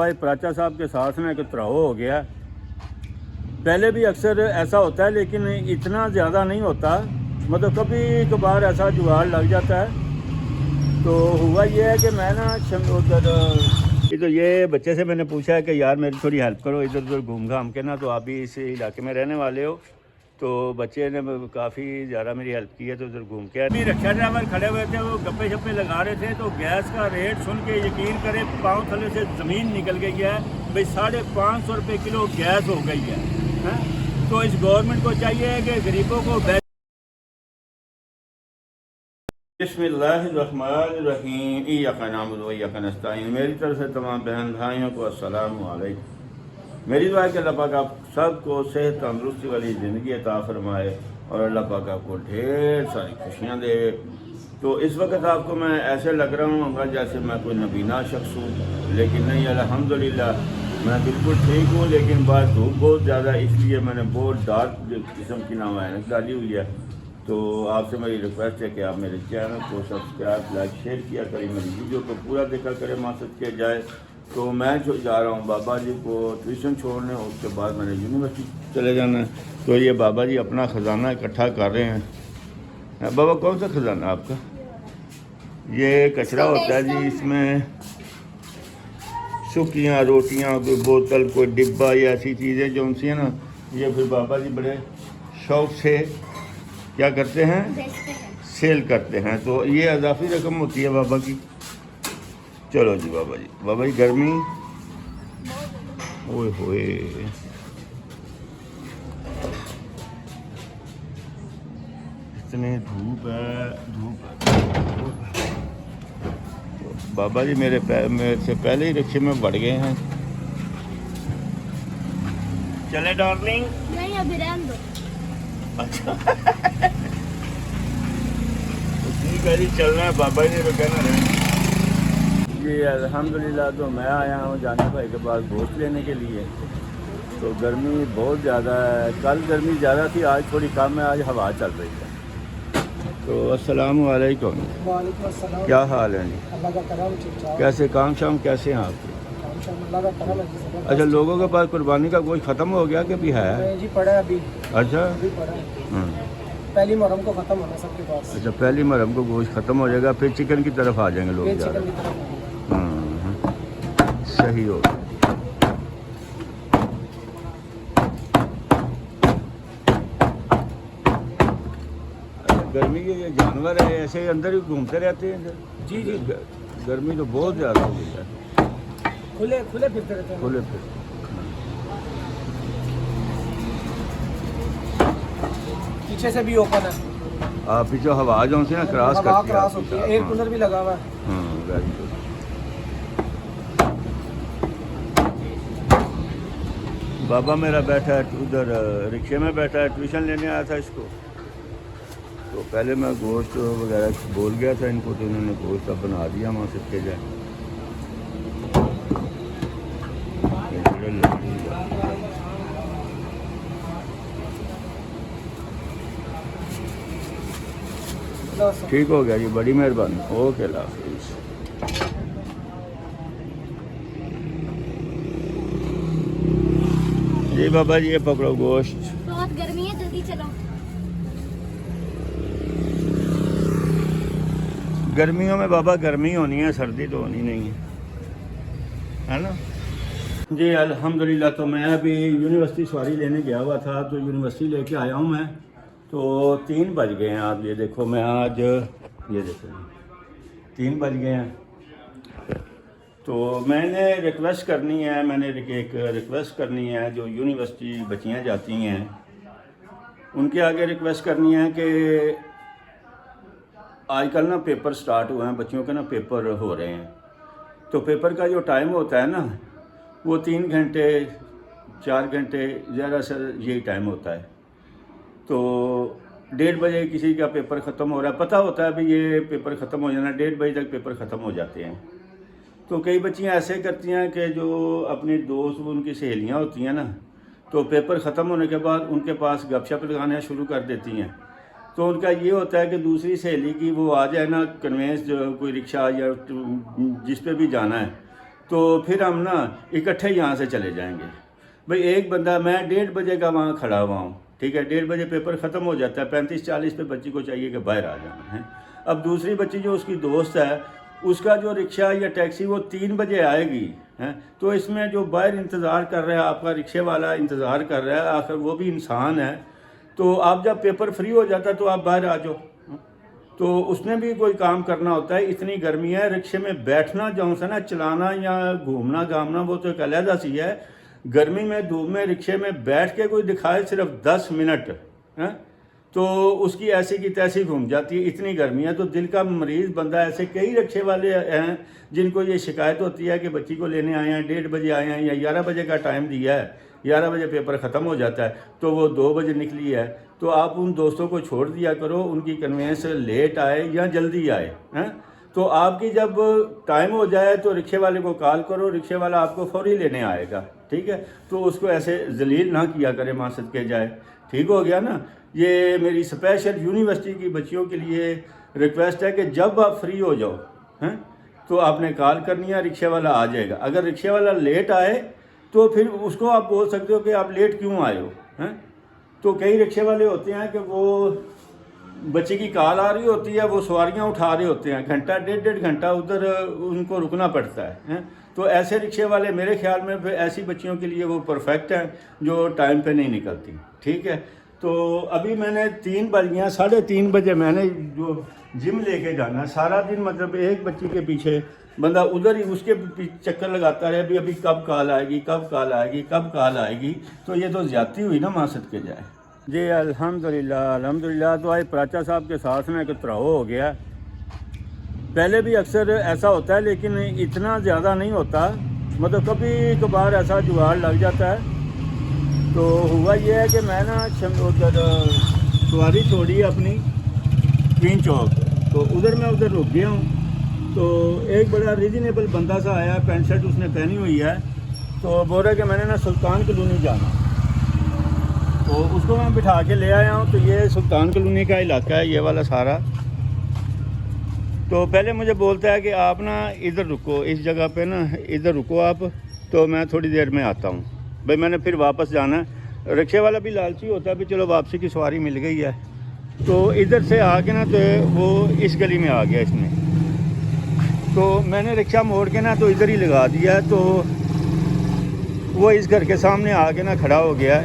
भाई प्राचा साहब के साथ में एक त्राव हो गया। पहले भी अक्सर ऐसा होता है लेकिन इतना ज़्यादा नहीं होता, मतलब कभी कभार ऐसा जुगाड़ लग जाता है। तो हुआ ये है कि मैं ना उधर तो ये बच्चे से मैंने पूछा है कि यार मेरी थोड़ी हेल्प करो इधर उधर घूम घाम के ना, तो आप भी इस इलाके में रहने वाले हो, तो बच्चे ने काफ़ी ज़्यादा मेरी हेल्प की है। तो उधर घूम के अभी रिक्शा ड्राइवर खड़े हुए थे, वो गप्पे शप्पे लगा रहे थे, तो गैस का रेट सुन के यकीन करें पाँव थले से ज़मीन निकल गई है भाई। 550 रुपये किलो गैस हो गई है। तो इस गवर्नमेंट को चाहिए कि गरीबों को बिस्मिल्लाहिर्रहमानिर्रहीम इय्याका नअबुदु व इय्याका नस्तईन। मेरी तरफ से तमाम बहन भाइयों को अस्सलामु अलैकुम। मेरी दुआ है कि अल्लाह पाक आप सबको सेहत तंदुरुस्ती वाली ज़िंदगी अता फरमाए और अल्लाह पाक आपको ढेर सारी खुशियाँ दे। तो इस वक्त आपको मैं ऐसे लग रहा हूँ जैसे मैं कोई नबीना शख्स हूँ, लेकिन नहीं, अल्हम्दुलिल्लाह मैं बिल्कुल ठीक हूँ। लेकिन बात धूप बहुत ज़्यादा, इसलिए मैंने बहुत डार्क किस्म की नाम ऐनक डाली हुई है। तो आपसे मेरी रिक्वेस्ट है कि आप मेरे चैनल को सब्सक्राइब लाइक शेयर किया करें, मेरी वीडियो को पूरा देखा करें, मकसद किया जाए। तो मैं जो जा रहा हूँ बाबा जी को ट्यूशन छोड़ने, उसके बाद मैंने यूनिवर्सिटी चले जाना है। तो ये बाबा जी अपना ख़जाना इकट्ठा कर रहे हैं। बाबा कौन सा ख़जाना आपका? ये कचरा होता है जी, इसमें सूखियाँ रोटियाँ, कोई बोतल, कोई डिब्बा या ऐसी चीज़ें जो उनसी हैं ना, ये फिर बाबा जी बड़े शौक़ से क्या करते हैं, सेल करते हैं। तो ये अजाफी रकम होती है बाबा की। चलो जी बाबा जी गर्मी ओए होए, इतनी धूप है। तो बाबा जी मेरे से पहले ही रिक्शे में बढ़ गए हैं। चले डार्लिंग? नहीं अभी रहने दो। अच्छा ठीक है जी, चलना है, बाबा जी ने तो कहना है जी। अल्हम्दुलिल्लाह तो मैं आया हूँ जाने भाई के पास गोश्त लेने के लिए। तो गर्मी बहुत ज़्यादा है, कल गर्मी ज़्यादा थी, आज थोड़ी कम है, आज हवा चल रही है। तो अस्सलामु अलैकुम। वालेकुम अस्सलाम। क्या हाल है जी? अल्लाह का करम, ठीक ठाक। कैसे काम शाम कैसे हैं आपके? अल्लाह का करम है जी, जबरदस्त। अच्छा, लोगों के पास कुर्बानी का गोश्त ख़त्म हो गया कि भी है? नहीं जी, पड़ा है अभी। अच्छा पड़ा है। पहली मुहर्रम को ख़त्म होना सबके पास। अच्छा, पहली मुहर्रम को गोश्त ख़त्म हो जाएगा, फिर चिकन की तरफ आ जाएंगे लोग फिर ज़्यादा। चिकन की तरफ सही हो गया। गर्मी के ये जानवर है ऐसे ही अंदर ही घूमते रहते हैं इधर। जी जी, गर्मी तो बहुत ज़्यादा हो गई है। खुले फिरते रहते हैं। खुले फिर पीछे से भी ओपन है, आप पीछे हवा जो से ना क्रॉस हवा करती है, क्रॉस होती है। एयर कूलर भी लगा हुआ है। Very good. बाबा मेरा बैठा है उधर रिक्शे में बैठा है, ट्यूशन लेने आया था इसको। तो पहले मैं गोश्त वगैरह बोल गया था इनको, तो इन्होंने गोश्त अब बना दिया वहाँ से के जाए। ठीक हो गया जी, बड़ी मेहरबानी। ओके अल्लाह हाफिज़। जी बाबा जी ये पकड़ो गोश्त। बहुत गर्मी है, जल्दी चलो। गर्मियों में बाबा गर्मी होनी है, सर्दी तो होनी नहीं है ना जी। अल्हम्दुलिल्लाह तो मैं अभी यूनिवर्सिटी सवारी लेने गया हुआ था, तो यूनिवर्सिटी लेके आया हूँ मैं। तो 3 बज गए हैं। आप ये देखो, मैं आज ये देखो 3 बज गए हैं। तो मैंने रिक्वेस्ट करनी है, एक रिक्वेस्ट करनी है, जो यूनिवर्सिटी बच्चियाँ जाती हैं उनके आगे रिक्वेस्ट करनी है कि आजकल ना पेपर स्टार्ट हुए हैं, बच्चियों के ना पेपर हो रहे हैं। तो पेपर का जो टाइम होता है ना, वो 3 घंटे 4 घंटे ज़्यादा से यही टाइम होता है। तो 1:30 बजे किसी का पेपर ख़त्म हो रहा है, पता होता है अभी ये पेपर ख़त्म हो जाना, 1:30 बजे तक पेपर ख़त्म हो जाते हैं। तो कई बच्चियाँ ऐसे करती हैं कि जो अपनी दोस्त उनकी सहेलियाँ होती हैं ना, तो पेपर ख़त्म होने के बाद उनके पास गपशप लगाना शुरू कर देती हैं। तो उनका ये होता है कि दूसरी सहेली की वो आ जाए ना, कन्वेंस जो कोई रिक्शा या जिस पे भी जाना है, तो फिर हम ना इकट्ठे यहाँ से चले जाएंगे। भाई एक बंदा, मैं 1:30 बजे का वहाँ खड़ा हुआ हूँ, ठीक है, 1:30 बजे पेपर ख़त्म हो जाता है, 35-40 पे बच्ची को चाहिए कि बाहर आ जाना है। अब दूसरी बच्ची जो उसकी दोस्त है, उसका जो रिक्शा या टैक्सी वो 3 बजे आएगी हैं, तो इसमें जो बाहर इंतज़ार कर रहा है, आपका रिक्शे वाला इंतज़ार कर रहा है, आखिर वो भी इंसान है। तो आप जब पेपर फ्री हो जाता है तो आप बाहर आ जाओ, तो उसने भी कोई काम करना होता है। इतनी गर्मी है, रिक्शे में बैठना जो है ना, चलाना या घूमना घामना वो तो एक अलग सी है। गर्मी में धूप में रिक्शे में बैठ के कोई दिखाए सिर्फ 10 मिनट हैं, तो उसकी ऐसी की तैसी घूम जाती है, इतनी गर्मी है। तो दिल का मरीज़ बंदा, ऐसे कई रिक्शे वाले हैं जिनको ये शिकायत होती है कि बच्ची को लेने आए हैं, 1:30 बजे आए हैं या 11 बजे का टाइम दिया है, 11 बजे पेपर ख़त्म हो जाता है, तो वो 2 बजे निकली है। तो आप उन दोस्तों को छोड़ दिया करो, उनकी कन्वेंस लेट आए या जल्दी आए हैं। तो आपकी जब टाइम हो जाए तो रिक्शे वाले को कॉल करो, रिक्शे वाला आपको फौरी लेने आएगा, ठीक है। तो उसको ऐसे जलील ना किया करे, माँ सदके जाए, ठीक हो गया ना। ये मेरी स्पेशल यूनिवर्सिटी की बच्चियों के लिए रिक्वेस्ट है कि जब आप फ्री हो जाओ हैं, तो आपने कॉल करनी है, रिक्शे वाला आ जाएगा। अगर रिक्शे वाला लेट आए तो फिर उसको आप बोल सकते हो कि आप लेट क्यों आए हो हैं। तो कई रिक्शे वाले होते हैं कि वो बच्चे की कॉल आ रही होती है, वो सवारियां उठा रहे होते हैं, घंटा 1.5 घंटा उधर उनको रुकना पड़ता है। तो ऐसे रिक्शे वाले मेरे ख्याल में ऐसी बच्चियों के लिए वो परफेक्ट हैं जो टाइम पे नहीं निकलती, ठीक है। तो अभी मैंने 3 बज गया, 3:30 बजे मैंने जो जिम लेके जाना, सारा दिन मतलब एक बच्ची के पीछे बंदा उधर ही उसके चक्कर लगाता रहे, अभी कब कॉल आएगी, कब कॉल आएगी, कब कॉल आएगी। तो ये तो ज़्यादती हुई ना, मासद के जाए जी। अल्हम्दुलिल्लाह। तो आज प्राचा साहब के साथ में एक त्राव हो गया। पहले भी अक्सर ऐसा होता है लेकिन इतना ज़्यादा नहीं होता, मतलब कभी कभार ऐसा जुगाड़ लग जाता है। तो हुआ ये है कि मैं ना उधर सवारी छोड़ी अपनी क्वीन चौक, तो उधर मैं उधर रुक गया हूँ। तो एक बड़ा रीजनेबल बंदा सा आया, पैंट शर्ट उसने पहनी हुई है, तो बोल रहा है कि मैंने ना सुल्तान कॉलोनी जाना। तो उसको मैं बिठा के ले आया हूँ। तो ये सुल्तान कॉलोनी का इलाका है, ये वाला सारा। तो पहले मुझे बोलता है कि आप ना इधर रुको, इस जगह पे ना इधर रुको आप, तो मैं थोड़ी देर में आता हूँ। भाई मैंने फिर वापस जाना है। रिक्शे वाला भी लालची होता है भी चलो वापसी की सवारी मिल गई है। तो इधर से आके ना तो वो इस गली में आ गया इसने, तो मैंने रिक्शा मोड़ के ना तो इधर ही लगा दिया है। तो वो इस घर के सामने आके ना खड़ा हो गया है,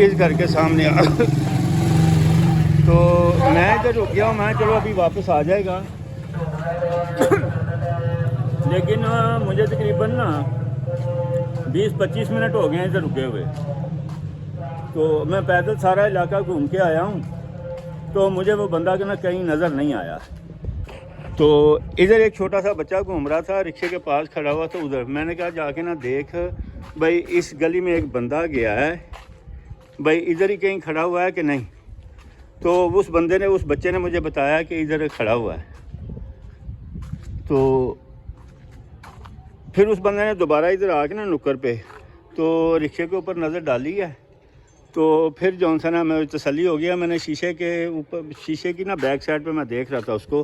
इस घर के सामने तो मैं इधर रुक गया हूँ, मैं चलो अभी वापस आ जाएगा। लेकिन मुझे तकरीबन ना 20-25 मिनट हो गए हैं इधर रुके हुए। तो मैं पैदल सारा इलाका घूम के आया हूँ, तो मुझे वो बंदा ना कहीं नज़र नहीं आया। तो इधर एक छोटा सा बच्चा घूम रहा था, रिक्शे के पास खड़ा हुआ, तो उधर मैंने कहा जाके ना देख भाई इस गली में एक बंदा गया है, भाई इधर ही कहीं खड़ा हुआ है कि नहीं। तो उस बंदे ने, उस बच्चे ने मुझे बताया कि इधर खड़ा हुआ है। तो फिर उस बंदे ने दोबारा इधर आके ना नुक्कर पे तो रिक्शे के ऊपर नज़र डाली है। तो फिर जौन सा ना मैं तसल्ली हो गया, मैंने शीशे के ऊपर, शीशे की ना बैक साइड पे मैं देख रहा था उसको,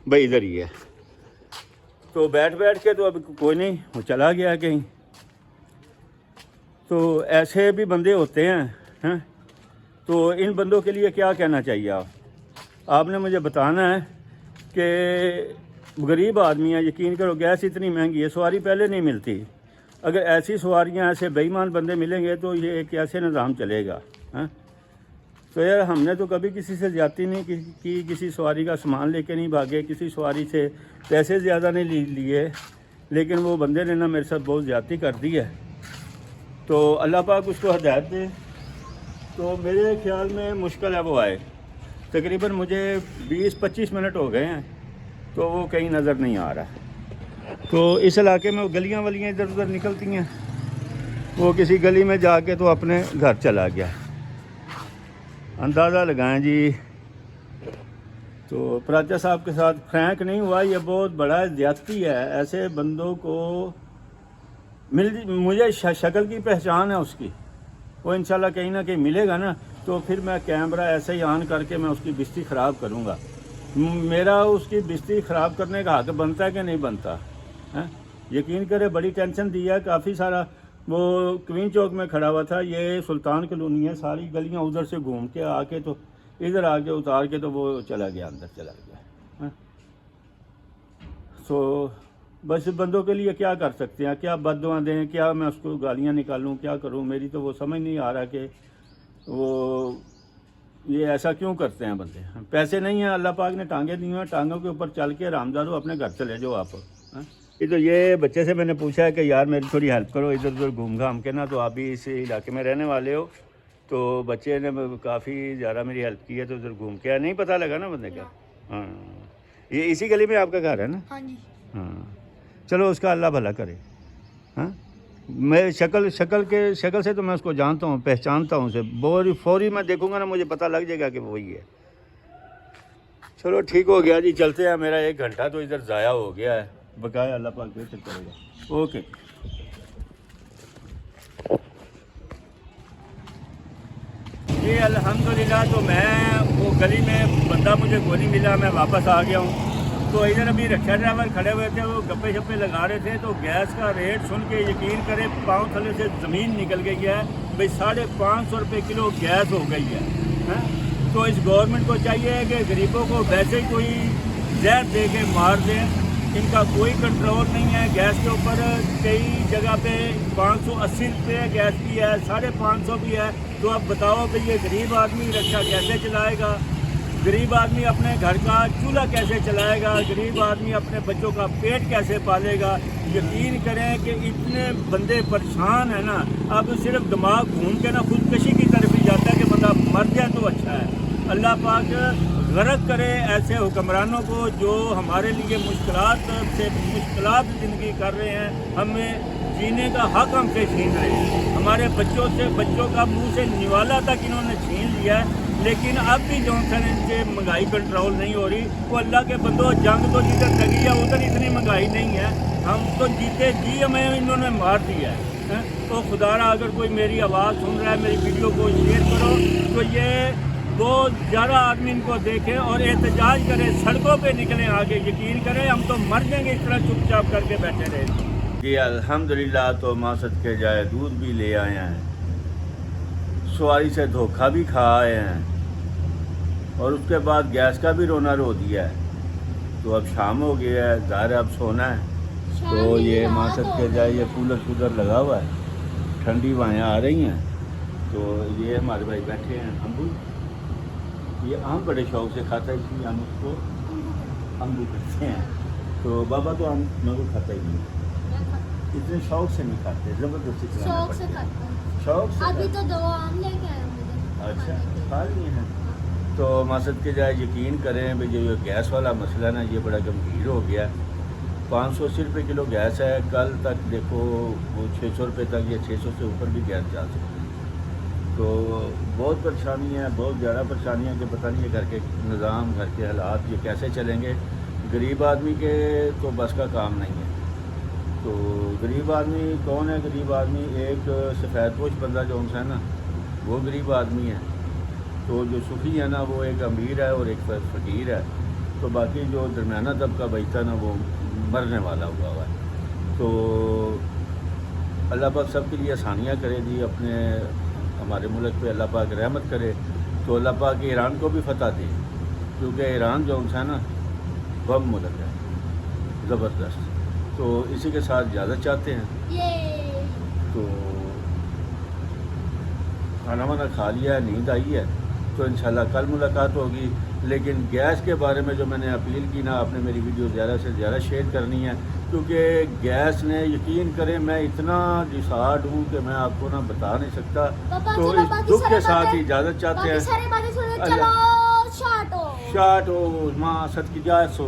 भाई इधर ही है। तो बैठ के तो अब कोई नहीं, वो चला गया कहीं। तो ऐसे भी बंदे होते हैं। तो इन बंदों के लिए क्या कहना चाहिए आपने मुझे बताना है कि गरीब आदमी है, यकीन करो गैस इतनी महंगी है, सवारी पहले नहीं मिलती। अगर ऐसी सवारियां, ऐसे बेईमान बंदे मिलेंगे तो ये कैसे निज़ाम चलेगा। तो यार हमने तो कभी किसी से ज़्यादती नहीं की, किसी सवारी का सामान लेके नहीं भागे, किसी सवारी से पैसे ज़्यादा नहीं लिए, लेकिन वो बंदे ने ना मेरे साथ बहुत ज़्यादती कर दी है। तो अल्लाह पाक उसको हिदायत दे। तो मेरे ख्याल में मुश्किल है वो आए, तकरीबन मुझे 20-25 मिनट हो गए हैं, तो वो कहीं नज़र नहीं आ रहा। तो इस इलाके में वो गलियाँ वलियाँ इधर उधर निकलती हैं, वो किसी गली में जाके तो अपने घर चला गया। अंदाज़ा लगाएं जी। तो प्राचा साहब के साथ फ्रैंक नहीं हुआ, ये बहुत बड़ा ज़्यादती है। ऐसे बंदों को मुझे शक्ल की पहचान है उसकी, वो इंशाल्लाह कहीं ना कहीं मिलेगा ना, तो फिर मैं कैमरा ऐसे ही ऑन करके मैं उसकी बिस्ती ख़राब करूँगा। मेरा उसकी बिस्ती ख़राब करने का हक बनता है कि नहीं बनता है? यकीन करे बड़ी टेंशन दी है, काफ़ी सारा। वो क्वीन चौक में खड़ा हुआ था, ये सुल्तान कॉलोनी है, सारी गलियां उधर से घूम के आके तो इधर आके उतार के तो वो चला गया, अंदर चला गया। हाँ? तो बस बंदों के लिए क्या कर सकते हैं, क्या बद्दुआ दें, क्या मैं उसको गालियां निकालूं, क्या करूं, मेरी तो वो समझ नहीं आ रहा कि वो ये ऐसा क्यों करते हैं बंदे। पैसे नहीं हैं, अल्लाह पाक ने टांगे दी हैं, टांगों के ऊपर चल के रामदारो अपने घर चले जाओ आप। हाँ? तो ये बच्चे से मैंने पूछा है कि यार मेरी थोड़ी हेल्प करो, इधर उधर घूम घाम के ना, तो आप भी इस इलाके में रहने वाले हो, तो बच्चे ने काफ़ी ज़्यादा मेरी हेल्प की है, तो उधर घूम के नहीं पता लगा ना बंदे का। हाँ, ये इसी गली में आपका घर है ना? हाँ जी। हाँ, चलो उसका अल्लाह भला करे। हाँ, मैं शक्ल से तो मैं उसको जानता हूँ, पहचानता हूँ उसे, फौरी मैं देखूँगा ना, मुझे पता लग जाएगा कि वही है। चलो ठीक हो गया जी, चलते हैं। मेरा 1 घंटा तो इधर ज़ाया हो गया है, बकाया अल्लाह पाक बेहतर करेगा। ओके। जी अल्हम्दुलिल्लाह, तो मैं वो गली में बंदा मुझे कोई नहीं मिला, मैं वापस आ गया हूँ। तो इधर अभी रिक्शा ड्राइवर खड़े हुए थे, वो गप्पे शप्पे लगा रहे थे, तो गैस का रेट सुन के यकीन करें पाँव थले से ज़मीन निकल गई है भाई। 550 रुपये किलो गैस हो गई है, हैं? तो इस गवर्नमेंट को चाहिए कि गरीबों को वैसे ही कोई जहर दे के मार दें। इनका कोई कंट्रोल नहीं है गैस के ऊपर। कई जगह पे 580 रुपये गैस की है, 550 भी है। तो अब बताओ भाई ये गरीब आदमी रिक्शा कैसे चलाएगा, गरीब आदमी अपने घर का चूल्हा कैसे चलाएगा, गरीब आदमी अपने बच्चों का पेट कैसे पालेगा। यकीन करें कि इतने बंदे परेशान है ना, अब सिर्फ दिमाग घूम के ना खुदकशी की तरफ ही जाता है कि बंदा मर जाए तो अच्छा है। अल्लाह पाक गर्क करे ऐसे हुक्मरानों को जो हमारे लिए मुश्किलात से मुश्किलात ज़िंदगी कर रहे हैं, हमें जीने का हक हमसे छीन रहे हैं। हमारे बच्चों का मुंह से निवाला तक इन्होंने छीन लिया है। लेकिन अब भी जो इनसे महंगाई कंट्रोल नहीं हो रही। वो अल्लाह के बंदो, जंग तो जिधर लगी है उधर इतनी महंगाई नहीं है, हम तो जीते जी हमें इन्होंने मार दिया है। तो खुदारा अगर कोई मेरी आवाज़ सुन रहा है, मेरी वीडियो को शेयर करो, तो ये बहुत ज़्यादा आदमी इनको देखें और एहतजाज करें, सड़कों पे निकलें आगे। यकीन करें हम तो मर जाएंगे इस तरह चुपचाप करके बैठे रहे। जी अल्हम्दुलिल्लाह, तो मासद के जाए दूध भी ले आए हैं, सवारी से धोखा भी खा आए हैं, और उसके बाद गैस का भी रोना रो दिया है। तो अब शाम हो गया है, ज़ाहिर अब सोना है। तो ये मासद के जाए ये कूलर लगा हुआ है, ठंडी हवाएँ आ रही हैं। तो ये हमारे भाई बैठे हैं, अम्बू, ये आम बड़े शौक से खाता है, इसलिए हम उसको अम्बू करते हैं। तो बाबा तो आम को खाता ही नहीं, इतने शौक से नहीं खाते, ज़बरदस्ती शौक से खाते हैं। शौक से अभी तो 2 आम लेके आए मुझे। अच्छा, खा लिए हैं। तो मासद के जाए यकीन करें भाई, जो ये गैस वाला मसला ना, ये बड़ा गंभीर हो गया। 580 रुपये किलो गैस है। कल तक देखो वो 600 रुपये तक या 600 से ऊपर भी गैस जा सकती है। तो बहुत परेशानी है, बहुत ज़्यादा परेशानी है कि पता नहीं है घर के निज़ाम, घर के हालात ये कैसे चलेंगे। गरीब आदमी के तो बस का काम नहीं है। तो गरीब आदमी कौन है? गरीब आदमी एक सफ़ेदपोश बंदा जो है ना, वो गरीब आदमी है। तो जो सुखी है ना, वो एक अमीर है और एक फ़कीर है। तो बाकी जो दरमियाना तबका बचता ना, वो मरने वाला हुआ है। तो अल्लाह पाक सब के लिए आसानियाँ करे जी, अपने हमारे मुल्क पे अल्लाह पाक रहमत करे। तो अल्लाह पाक ईरान को भी फतह दे, क्योंकि ईरान जो है ना बम मुल्क है ज़बरदस्त। तो इसी के साथ इजाज़त चाहते हैं। तो खाना वाना खा लिया है, नींद आई है, तो इंशाल्लाह कल मुलाकात होगी। लेकिन गैस के बारे में जो मैंने अपील की ना, आपने मेरी वीडियो ज़्यादा से ज़्यादा शेयर करनी है, क्योंकि गैस ने यकीन करें मैं इतना डिसार्ड हूँ कि मैं आपको ना बता नहीं सकता। तो इस दुख के साथ ही इजाज़त चाहते हैं। शाटो शाटो माँ सद की जाए सो।